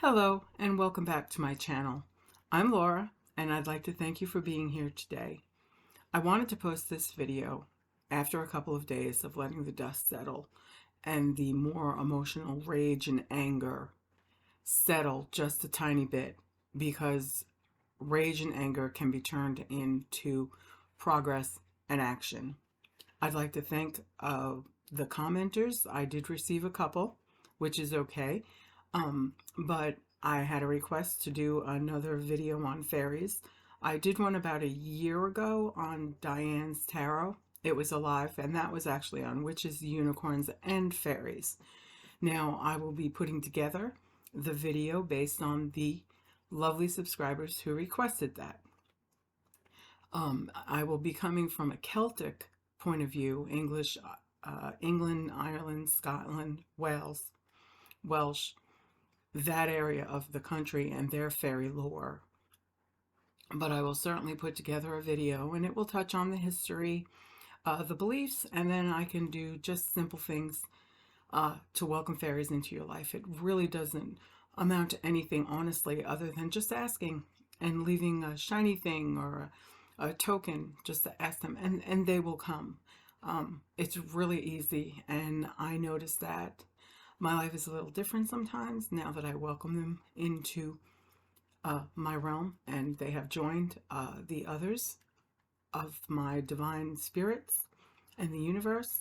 Hello and welcome back to my channel. I'm Laura and I'd like to thank you for being here today. I wanted to post this video after a couple of days of letting the dust settle and the more emotional rage and anger settle just a tiny bit, because rage and anger can be turned into progress and action. I'd like to thank the commenters. I did receive a couple, which is okay. But I had a request to do another video on fairies. I did one about a year ago on Diane's Tarot. It was alive, and that was actually on witches, unicorns, and fairies. Now I will be putting together the video based on the lovely subscribers who requested that. I will be coming from a Celtic point of view: English, England, Ireland, Scotland, Wales, Welsh, that area of the country and their fairy lore. But I will certainly put together a video and it will touch on the history, the beliefs, and then I can do just simple things to welcome fairies into your life. It really doesn't amount to anything, honestly, other than just asking and leaving a shiny thing or a token just to ask them, and they will come. It's really easy, and I noticed that my life is a little different sometimes now that I welcome them into my realm and they have joined the others of my divine spirits and the universe.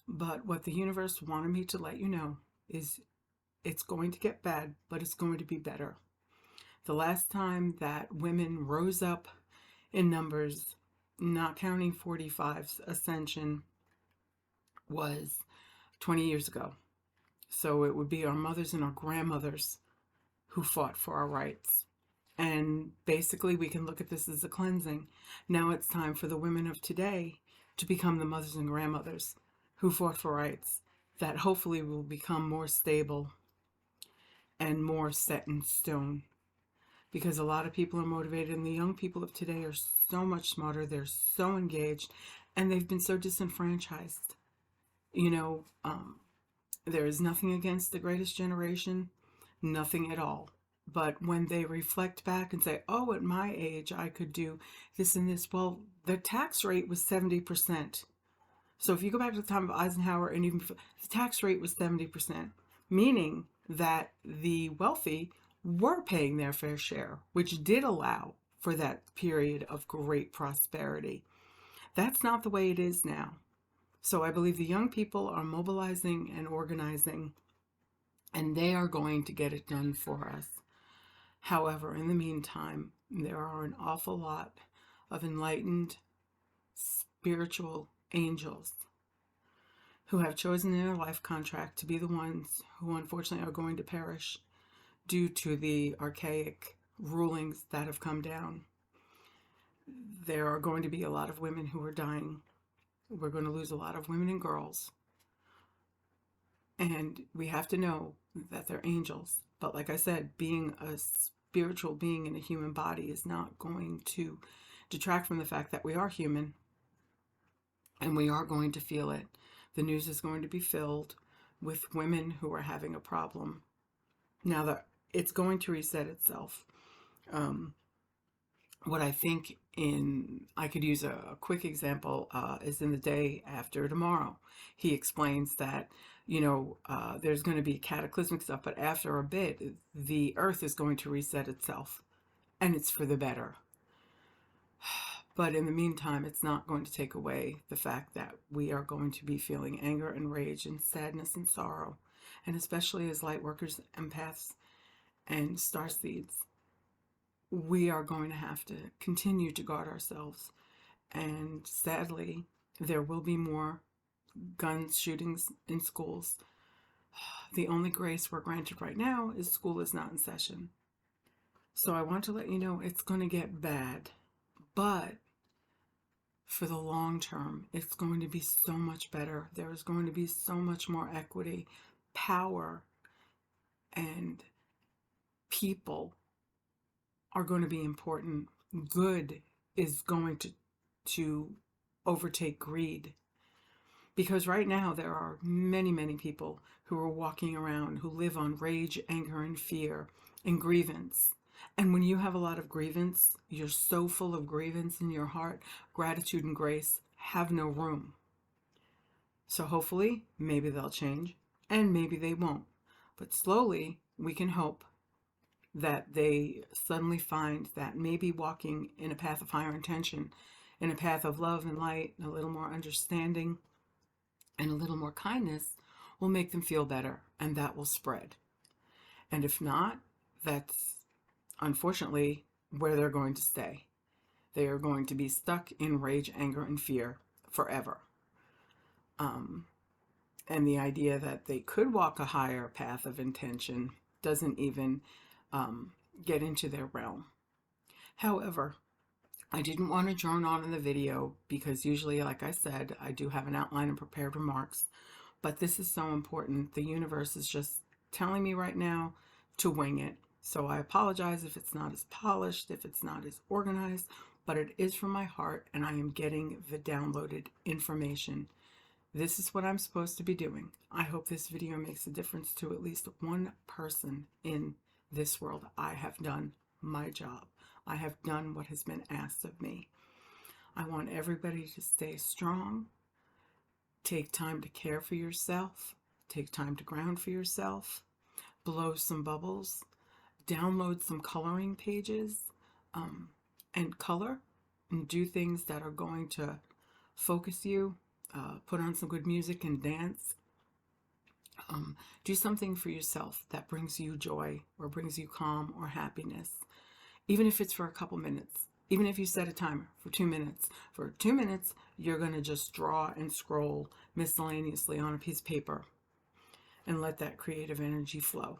But what the universe wanted me to let you know is it's going to get bad, but it's going to be better. The last time that women rose up in numbers, not counting 45's ascension, was 20 years ago. So it would be our mothers and our grandmothers who fought for our rights. And basically, we can look at this as a cleansing. Now it's time for the women of today to become the mothers and grandmothers who fought for rights that hopefully will become more stable and more set in stone. Because a lot of people are motivated, and the young people of today are so much smarter, they're so engaged, and they've been so disenfranchised. You know, there is nothing against the greatest generation, nothing at all. But when they reflect back and say, oh, at my age, I could do this and this, well, the tax rate was 70%. So if you go back to the time of Eisenhower, and even before, the tax rate was 70%, meaning that the wealthy were paying their fair share, which did allow for that period of great prosperity. That's not the way it is now. So I believe the young people are mobilizing and organizing, and they are going to get it done for us. However, in the meantime, there are an awful lot of enlightened spiritual angels who have chosen in their life contract to be the ones who unfortunately are going to perish due to the archaic rulings that have come down. There are going to be a lot of women who are dying. We're going to lose a lot of women and girls. And we have to know that they're angels. But like I said, being a spiritual being in a human body is not going to detract from the fact that we are human and we are going to feel it. The news is going to be filled with women who are having a problem. Now that it's going to reset itself. What I think I could use a quick example is in The Day After Tomorrow. He explains that, there's going to be cataclysmic stuff, but after a bit, the earth is going to reset itself, and it's for the better. But in the meantime, it's not going to take away the fact that we are going to be feeling anger and rage and sadness and sorrow, and especially as light workers, empaths, and starseeds, we are going to have to continue to guard ourselves. And sadly, there will be more gun shootings in schools. The only grace we're granted right now is school is not in session. So I want to let you know it's going to get bad, but for the long term, it's going to be so much better. There is going to be so much more equity, power, and people are going to be important. Good is going to overtake greed. Because right now there are many, many people who are walking around who live on rage, anger, and fear and grievance. And when you have a lot of grievance, you're so full of grievance in your heart, gratitude and grace have no room. So hopefully, maybe they'll change, and maybe they won't. But slowly, we can hope that they suddenly find that maybe walking in a path of higher intention, in a path of love and light, and a little more understanding, and a little more kindness will make them feel better, and that will spread. And if not, that's unfortunately where they're going to stay. They are going to be stuck in rage, anger, and fear forever. And the idea that they could walk a higher path of intention doesn't even get into their realm. However, I didn't want to drone on in the video because usually, like I said, I do have an outline and prepared remarks. But this is so important. The universe is just telling me right now to wing it. So I apologize if it's not as polished, if it's not as organized, but it is from my heart and I am getting the downloaded information. This is what I'm supposed to be doing. I hope this video makes a difference to at least one person in this world. I have done my job. I have done what has been asked of me. I want everybody to stay strong. Take time to care for yourself. Take time to ground for yourself. Blow some bubbles. Download some coloring pages and color and do things that are going to focus you. Put on some good music and dance. Do something for yourself that brings you joy or brings you calm or happiness. Even if it's for a couple minutes. Even if you set a timer for 2 minutes. For 2 minutes, you're going to just draw and scroll miscellaneously on a piece of paper and let that creative energy flow.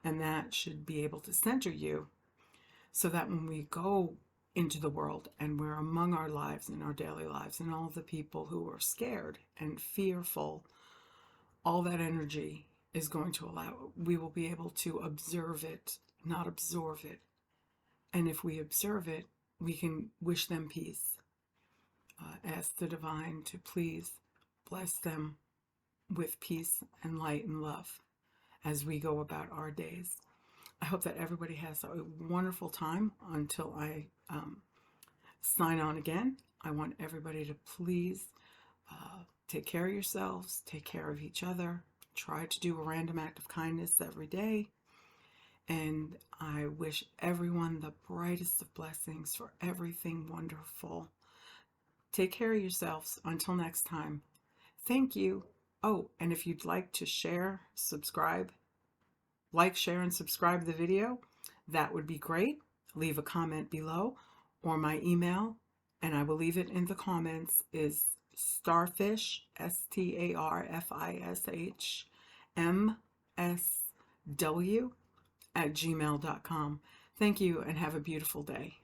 And that should be able to center you so that when we go into the world and we're among our lives and our daily lives and all the people who are scared and fearful, all that energy is going to allow, we will be able to observe it, not absorb it. And if we observe it, we can wish them peace. Ask the divine to please bless them with peace and light and love as we go about our days. I hope that everybody has a wonderful time until I sign on again. I want everybody to please take care of yourselves, take care of each other, try to do a random act of kindness every day. And I wish everyone the brightest of blessings for everything wonderful. Take care of yourselves. Until next time. Thank you. Oh, and if you'd like to share, subscribe, like, share, and subscribe the video, that would be great. Leave a comment below or my email, and I will leave it in the comments, is Starfish, StarfishMsw @gmail.com. Thank you and have a beautiful day.